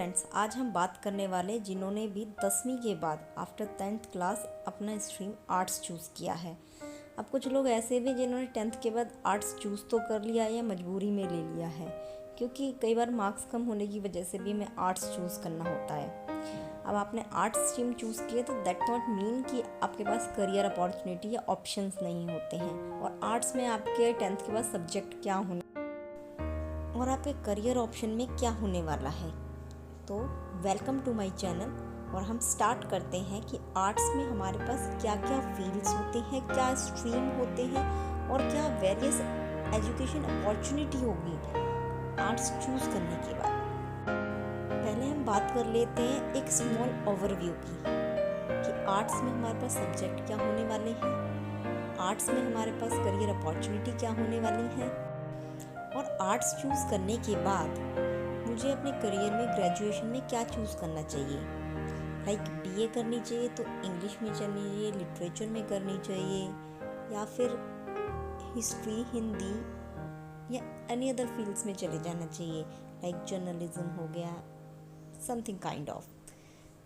Friends, आज हम बात करने वाले जिन्होंने भी 10वीं के बाद आफ्टर 10th क्लास अपना स्ट्रीम आर्ट्स चूज़ किया है। अब कुछ लोग ऐसे भी जिन्होंने 10th के बाद आर्ट्स चूज़ तो कर लिया या मजबूरी में ले लिया है, क्योंकि कई बार मार्क्स कम होने की वजह से भी हमें आर्ट्स चूज़ करना होता है। अब आपने आर्ट्स स्ट्रीम चूज़ किया तो दैट नॉट मीन कि आपके पास करियर अपॉर्चुनिटी या ऑप्शंस नहीं होते हैं। और आर्ट्स में आपके 10th के बाद सब्जेक्ट क्या होने और आपके करियर ऑप्शन में क्या होने वाला है। तो वेलकम टू माय चैनल। और हम स्टार्ट करते हैं कि आर्ट्स में हमारे पास क्या क्या फील्ड्स होते हैं, क्या स्ट्रीम होते हैं और क्या वेरियस एजुकेशन अपॉर्चुनिटी होगी आर्ट्स चूज़ करने के बाद। पहले हम बात कर लेते हैं एक स्मॉल ओवरव्यू की कि आर्ट्स में हमारे पास सब्जेक्ट क्या होने वाले हैं, आर्ट्स में हमारे पास करियर अपॉर्चुनिटी क्या होने वाली है, और आर्ट्स चूज़ करने के बाद मुझे अपने करियर में ग्रेजुएशन में क्या चूज़ करना चाहिए। लाइक बीए करनी चाहिए तो इंग्लिश में चलनी चाहिए, लिटरेचर में करनी चाहिए, या फिर हिस्ट्री, हिंदी या एनी अदर फील्ड्स में चले जाना चाहिए, लाइक जर्नलिज्म हो गया, समथिंग काइंड ऑफ।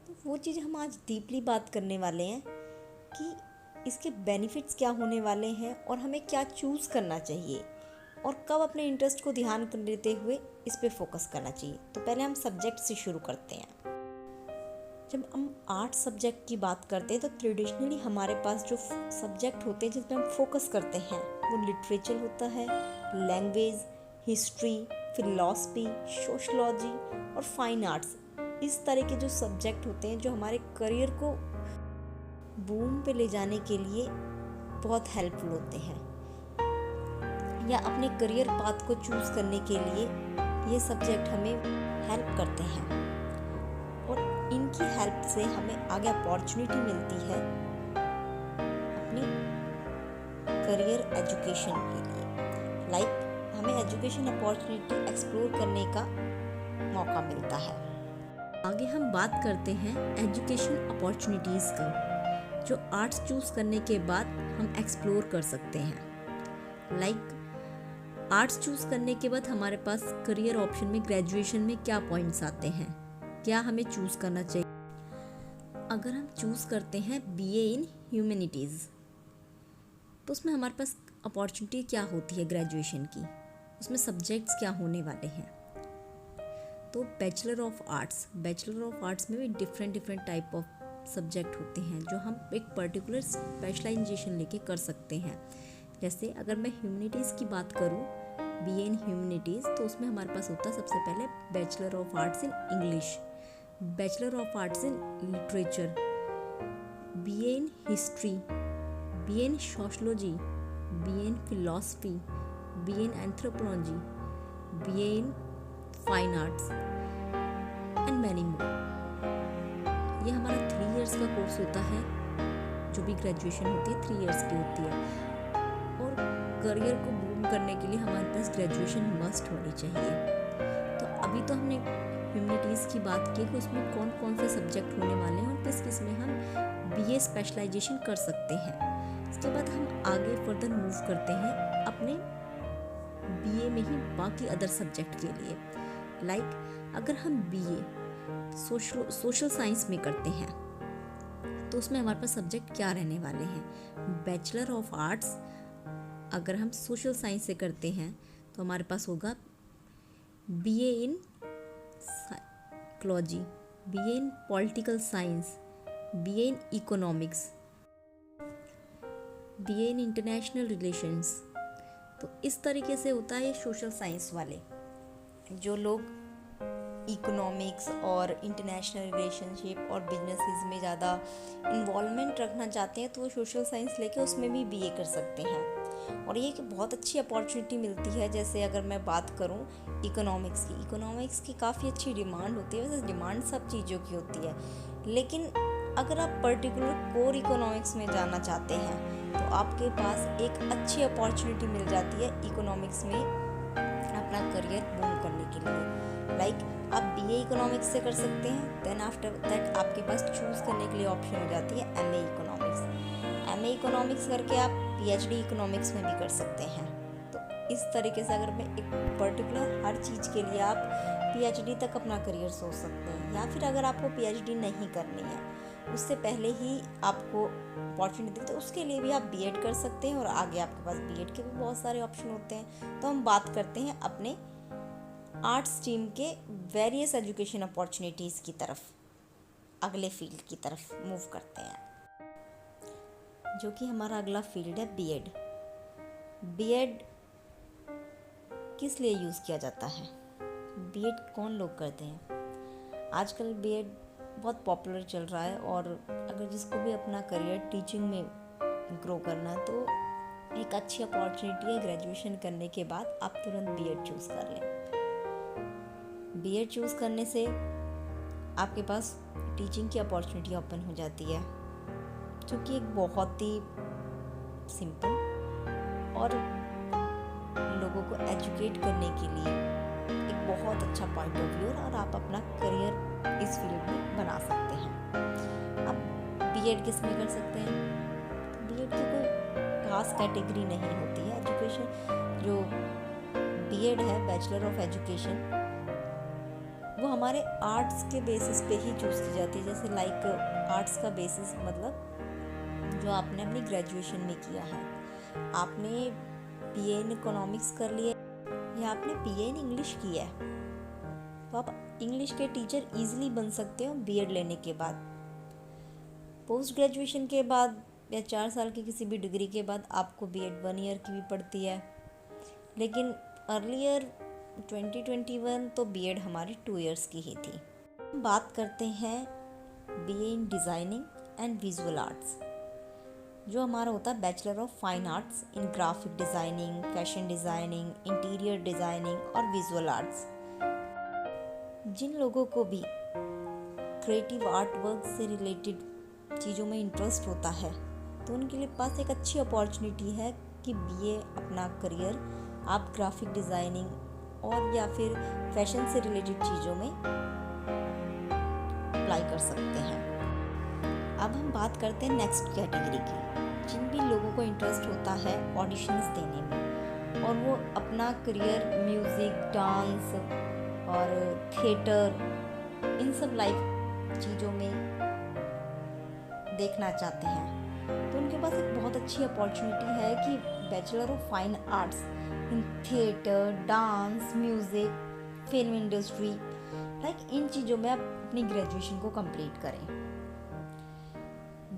तो वो चीज़ हम आज डीपली बात करने वाले हैं कि इसके बेनिफिट्स क्या होने वाले हैं और हमें क्या चूज़ करना चाहिए और कब अपने इंटरेस्ट को ध्यान कर देते हुए इस पे फोकस करना चाहिए। तो पहले हम सब्जेक्ट से शुरू करते हैं। जब हम आर्ट्स सब्जेक्ट की बात करते हैं तो ट्रेडिशनली हमारे पास जो सब्जेक्ट होते हैं जिसमें हम फोकस करते हैं वो लिटरेचर होता है, लैंग्वेज, हिस्ट्री, फिलॉसफी, सोशलॉजी और फाइन आर्ट्स। इस तरह के जो सब्जेक्ट होते हैं जो हमारे करियर को बूम पे ले जाने के लिए बहुत हेल्पफुल होते हैं, या अपने करियर पाथ को चूज़ करने के लिए ये सब्जेक्ट हमें हेल्प करते हैं और इनकी हेल्प से हमें आगे अपॉर्चुनिटी मिलती है अपनी करियर एजुकेशन के लिए। लाइक हमें एजुकेशन अपॉर्चुनिटी एक्सप्लोर करने का मौका मिलता है। आगे हम बात करते हैं एजुकेशन अपॉर्चुनिटीज़ का जो आर्ट्स चूज़ करने के बाद हम एक्सप्लोर कर सकते हैं। लाइक आर्ट्स चूज़ करने के बाद हमारे पास करियर ऑप्शन में ग्रेजुएशन में क्या पॉइंट्स आते हैं, क्या हमें चूज़ करना चाहिए। अगर हम चूज़ करते हैं बीए इन ह्यूमैनिटीज़ तो उसमें हमारे पास अपॉर्चुनिटी क्या होती है ग्रेजुएशन की, उसमें सब्जेक्ट्स क्या होने वाले हैं। तो बैचलर ऑफ आर्ट्स में भी डिफरेंट टाइप ऑफ सब्जेक्ट होते हैं जो हम एक पर्टिकुलर स्पेशलाइजेशन लेके कर सकते हैं। जैसे अगर मैं ह्यूमैनिटीज़ की बात करूँ, बीए इन ह्यूमैनिटीज़, तो उसमें हमारे पास होता है सबसे पहले bachelor of arts in English, bachelor of arts in literature, BA in history, BA in sociology, BA in philosophy, BA in anthropology, BA in fine arts and many more. ये हमारा 3 years का कोर्स होता है, जो भी graduation होती है 3 years की होती है। और करियर को बूम करने के लिए हमारे पास ग्रेजुएशन मस्ट होनी चाहिए। तो अभी तो हमने ह्यूमैनिटीज़ की बात की कि उसमें कौन कौन से सब्जेक्ट होने वाले हैं और किस किस में हम बीए स्पेशलाइजेशन कर सकते हैं। इसके बाद हम आगे फर्दर मूव करते हैं अपने बीए में ही बाकी अदर सब्जेक्ट के लिए। लाइक अगर हम बीए सोशल साइंस में करते हैं तो उसमें हमारे पास सब्जेक्ट क्या रहने वाले हैं। बैचलर ऑफ आर्ट्स अगर हम सोशल साइंस से करते हैं तो हमारे पास होगा BA in psychology, BA in political science, BA in economics, BA in international relations. तो इस तरीके से होता है सोशल साइंस वाले। जो लोग इकोनॉमिक्स और इंटरनेशनल रिलेशनशिप और बिजनेसेस में ज़्यादा इन्वॉल्वमेंट रखना चाहते हैं तो वो सोशल साइंस लेके उसमें भी बीए कर सकते हैं। और ये एक बहुत अच्छी अपॉर्चुनिटी मिलती है। जैसे अगर मैं बात करूं इकोनॉमिक्स की काफ़ी अच्छी डिमांड होती है। वैसे डिमांड सब चीज़ों की होती है, लेकिन अगर आप पर्टिकुलर कोर इकोनॉमिक्स में जाना चाहते हैं तो आपके पास एक अच्छी अपॉर्चुनिटी मिल जाती है इकोनॉमिक्स में अपना करियर बूम करने के लिए। लाइक आप बीए इकोनॉमिक्स से कर सकते हैं, देन आफ्टर दैट आपके पास चूज़ करने के लिए ऑप्शन हो जाती है एमए इकोनॉमिक्स। एमए इकोनॉमिक्स करके आप पीएचडी इकोनॉमिक्स में भी कर सकते हैं। तो इस तरीके से अगर मैं एक पर्टिकुलर हर चीज़ के लिए आप पीएचडी तक अपना करियर सोच सकते हैं, या फिर अगर आपको पीएचडी नहीं करनी है, उससे पहले ही आपको अपॉर्चुनिटी तो उसके लिए भी आप बीएड कर सकते हैं, और आगे आपके पास बीएड के भी बहुत सारे ऑप्शन होते हैं। तो हम बात करते हैं अपने आर्ट्स स्ट्रीम के वेरियस एजुकेशन अपॉर्चुनिटीज़ की तरफ, अगले फील्ड की तरफ मूव करते हैं, जो कि हमारा अगला फील्ड है बीएड। बीएड किस लिए यूज़ किया जाता है, बीएड कौन लोग करते हैं? आजकल बीएड बहुत पॉपुलर चल रहा है, और अगर जिसको भी अपना करियर टीचिंग में ग्रो करना है तो एक अच्छी अपॉर्चुनिटी है, ग्रेजुएशन करने के बाद आप तुरंत बीएड चूज़ कर लें। बीएड चूज़ करने से आपके पास टीचिंग की अपॉर्चुनिटी ओपन हो जाती है, जो कि एक बहुत ही सिंपल और लोगों को एजुकेट करने के लिए एक बहुत अच्छा पॉइंट ऑफ व्यू, और आप अपना करियर इस फील्ड में बना सकते हैं। अब बीएड किस में कर सकते हैं? बीएड की कोई खास कैटेगरी नहीं होती है। एजुकेशन जो बीएड है, बैचलर ऑफ एजुकेशन, वो हमारे आर्ट्स के बेसिस पे ही चूज़ की जाती है। जैसे लाइक आर्ट्स का बेसिस मतलब जो आपने अपनी ग्रेजुएशन में किया है, आपने बीए इन इकोनॉमिक्स कर लिया या आपने बीए इन इंग्लिश किया है, तो आप इंग्लिश के टीचर इजीली बन सकते हो बीएड लेने के बाद। पोस्ट ग्रेजुएशन के बाद या 4 साल की किसी भी डिग्री के बाद आपको बीएड 1 ईयर की भी पड़ती है, लेकिन अर्लियर 2021 तो बीएड हमारी 2 इयर्स की ही थी। बात करते हैं BA in designing and visual arts, जो हमारा होता है bachelor of fine arts in graphic designing, fashion designing, interior designing और विजुअल आर्ट्स। जिन लोगों को भी क्रिएटिव आर्ट वर्क से रिलेटेड चीज़ों में इंटरेस्ट होता है, तो उनके लिए पास एक अच्छी अपॉर्चुनिटी है कि बीए अपना करियर आप ग्राफिक डिज़ाइनिंग और या फिर फैशन से रिलेटेड चीज़ों में अप्लाई कर सकते हैं। अब हम बात करते हैं नेक्स्ट कैटेगरी की, जिन भी लोगों को इंटरेस्ट होता है ऑडिशंस देने में, और वो अपना करियर म्यूज़िक, डांस और थिएटर इन सब लाइव चीज़ों में देखना चाहते हैं, तो उनके पास एक बहुत अच्छी अपॉर्चुनिटी है कि bachelor of fine arts in theatre, dance, music, film industry, like in चीज़ों में आप अपनी ग्रेजुएशन को कंप्लीट करें।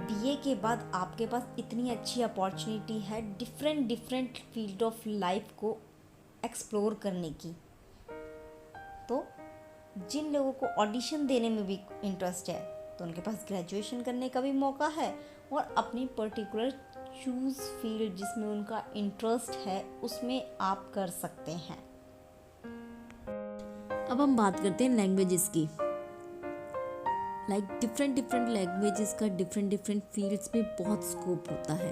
बीए के बाद आपके पास इतनी अच्छी अपॉर्चुनिटी है डिफरेंट फील्ड ऑफ लाइफ को एक्सप्लोर करने की, तो जिन लोगों को ऑडिशन देने में भी इंटरेस्ट है, तो उनके पास ग्रेजुएशन करने का भी मौका है, और अपनी पर्टिकुलर चूज़ फील्ड जिसमें उनका इंटरेस्ट है उसमें आप कर सकते हैं। अब हम बात करते हैं लैंग्वेजेस की। लाइक डिफरेंट लैंग्वेजेस का डिफरेंट फील्ड्स में बहुत स्कोप होता है।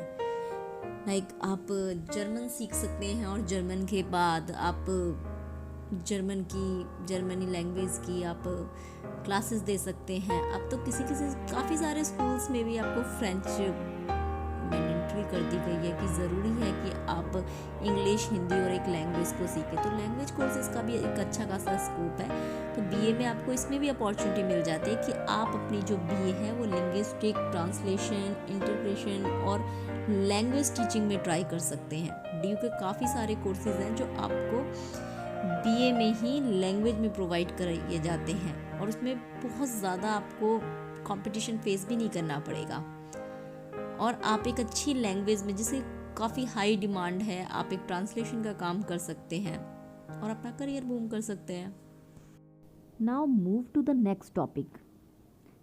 लाइक आप जर्मन सीख सकते हैं, और जर्मन के बाद आप जर्मनी लैंग्वेज की आप क्लासेस दे सकते हैं। अब तो काफ़ी सारे स्कूल्स में भी आपको फ्रेंच मैंडेटरी कर दी गई है कि ज़रूरी है कि आप इंग्लिश, हिंदी और एक लैंग्वेज को सीखें। तो लैंग्वेज कोर्सेज का भी एक अच्छा खासा स्कोप है। तो बीए में आपको इसमें भी अपॉर्चुनिटी मिल जाती है कि आप अपनी जो बीए है वो लिंग्विस्टिक, ट्रांसलेशन, इंटरप्रेशन और लैंग्वेज टीचिंग में ट्राई कर सकते हैं। डीयू के काफ़ी सारे कोर्सेज हैं जो आपको बीए में ही लैंग्वेज में प्रोवाइड कराए जाते हैं, और उसमें बहुत ज़्यादा आपको कंपटीशन फेस भी नहीं करना पड़ेगा, और आप एक अच्छी लैंग्वेज में, जिसे काफ़ी हाई डिमांड है, आप एक ट्रांसलेशन का काम कर सकते हैं और अपना करियर बूम कर सकते हैं। Now move to the next topic,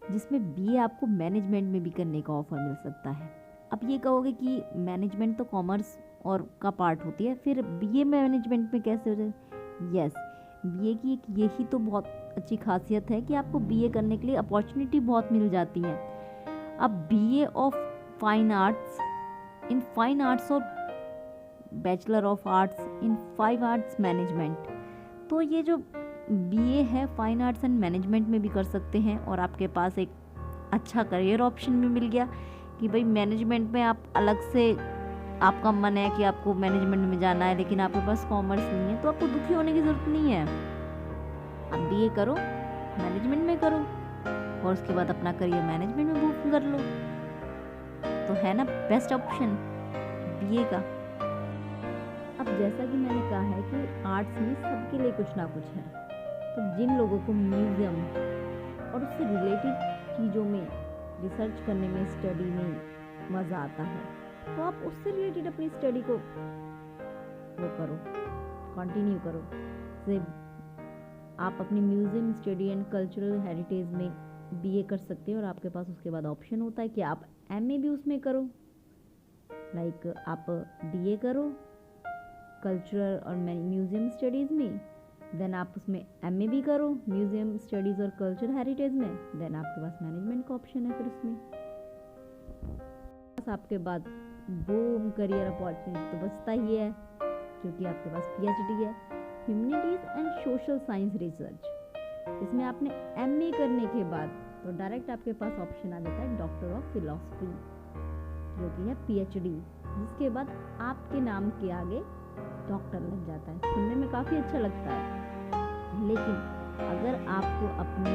जिसमें बीए आपको मैनेजमेंट में भी करने का ऑफर मिल सकता है। अब ये कहोगे कि मैनेजमेंट तो कॉमर्स और का पार्ट होती है, फिर बीए मैनेजमेंट में कैसे हो जाए? यस, बीए की एक यही तो बहुत अच्छी खासियत है कि आपको बीए करने के लिए अपॉर्चुनिटी बहुत मिल जाती है। अब BA of fine arts in fine arts और bachelor of arts in fine arts management, तो ये जो बीए है फाइन आर्ट्स एंड मैनेजमेंट में भी कर सकते हैं, और आपके पास एक अच्छा करियर ऑप्शन भी मिल गया कि भाई मैनेजमेंट में आप अलग से आपका मन है कि आपको मैनेजमेंट में जाना है लेकिन आपके पास कॉमर्स नहीं है, तो आपको दुखी होने की ज़रूरत नहीं है। आप बीए करो, मैनेजमेंट में करो और उसके बाद अपना करियर मैनेजमेंट में मूव कर लो, तो है ना बेस्ट ऑप्शन बीए का। अब जैसा कि मैंने कहा है कि आर्ट्स में सबके लिए कुछ ना कुछ है, तो जिन लोगों को म्यूज़ियम और उससे रिलेटेड चीज़ों में रिसर्च करने में, स्टडी में मज़ा आता है, तो आप उससे रिलेटेड अपनी स्टडी को वो करो, कंटिन्यू करो। जैसे आप अपनी museum study and cultural heritage में बीए कर सकते हो और आपके पास उसके बाद ऑप्शन होता है कि आप एमए भी उसमें करो। लाइक आप बीए करो कल्चरल और म्यूज़ियम स्टडीज़ में, देन आप उसमें एमए भी करो म्यूज़ियम स्टडीज़ और कल्चरल हेरिटेज में, देन आपके पास मैनेजमेंट का ऑप्शन है फिर उसमें। बस आपके बाद बूम करियर अपॉर्चुनिटी तो बचता ही है, क्योंकि आपके पास पीएचडी है humanities and social science research. इसमें आपने एमए करने के बाद तो डायरेक्ट आपके पास ऑप्शन आ जाता है डॉक्टर ऑफ फिलॉसफी, जो कि है पीएचडी, जिसके बाद आपके नाम के आगे डॉक्टर लग जाता है। सुनने में काफ़ी अच्छा लगता है, लेकिन अगर आपको अपनी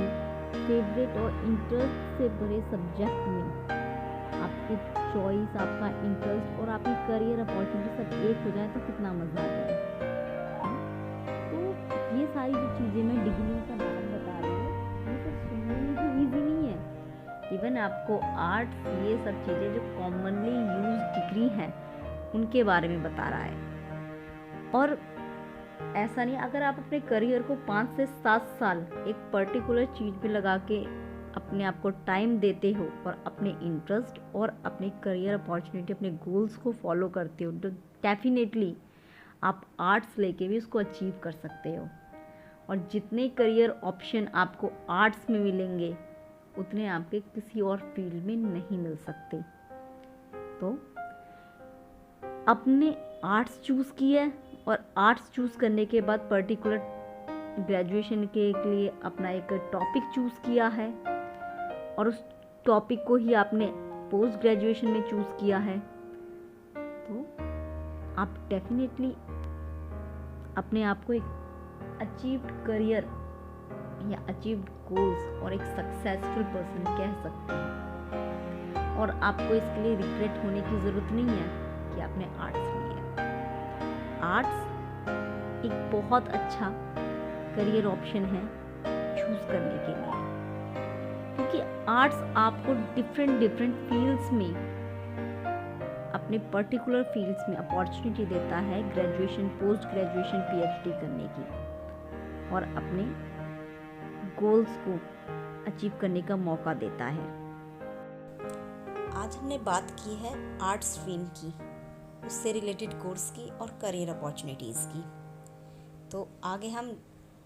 फेवरेट और इंटरेस्ट से भरे सब्जेक्ट में आपकी चॉइस, आपका इंटरेस्ट और आपकी करियर अपॉर्चुनिटी सब एक हो जाए तो कितना मज़ा आ जाए। तो ये सारी जो चीज़ें मैं डिग्री का नाम बता रही हूँ, ये सब सुनने में भी ईजी नहीं है। इवन आपको आर्ट्स, ये सब चीज़ें जो कॉमनली यूज डिग्री हैं उनके बारे में बता रहा है। और ऐसा नहीं, अगर आप अपने करियर को 5 से 7 साल एक पर्टिकुलर चीज़ पे लगा के अपने आप को टाइम देते हो और अपने इंटरेस्ट और अपने करियर अपॉर्चुनिटी, अपने गोल्स को फॉलो करते हो, तो डेफिनेटली आप आर्ट्स लेके भी उसको अचीव कर सकते हो। और जितने करियर ऑप्शन आपको आर्ट्स में मिलेंगे उतने आपके किसी और फील्ड में नहीं मिल सकते। तो अपने आर्ट्स चूज़ किया है और आर्ट्स चूज़ करने के बाद पर्टिकुलर ग्रेजुएशन के लिए अपना एक टॉपिक चूज़ किया है और उस टॉपिक को ही आपने पोस्ट ग्रेजुएशन में चूज़ किया है, तो आप डेफिनेटली अपने आप को एक अचीव्ड करियर या अचीव्ड गोल्स और एक सक्सेसफुल पर्सन कह सकते हैं। और आपको इसके लिए रिग्रेट होने की ज़रूरत नहीं है कि आपने आर्ट्स लिया। आर्ट्स एक बहुत अच्छा करियर ऑप्शन है चूज़ करने के लिए, क्योंकि आर्ट्स आपको डिफरेंट फील्ड्स में, अपने पर्टिकुलर फील्ड्स में अपॉर्चुनिटी देता है ग्रेजुएशन, पोस्ट ग्रेजुएशन, पीएचडी करने की और अपने गोल्स को अचीव करने का मौका देता है। आज हमने बात की है आर्ट्स स्ट्रीम की, उससे रिलेटेड कोर्स की और करियर अपॉर्चुनिटीज़ की। तो आगे हम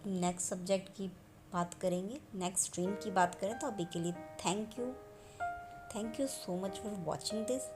नेक्स्ट सब्जेक्ट की बात करेंगे, नेक्स्ट स्ट्रीम की बात करें। तो अभी के लिए thank you so much for watching this.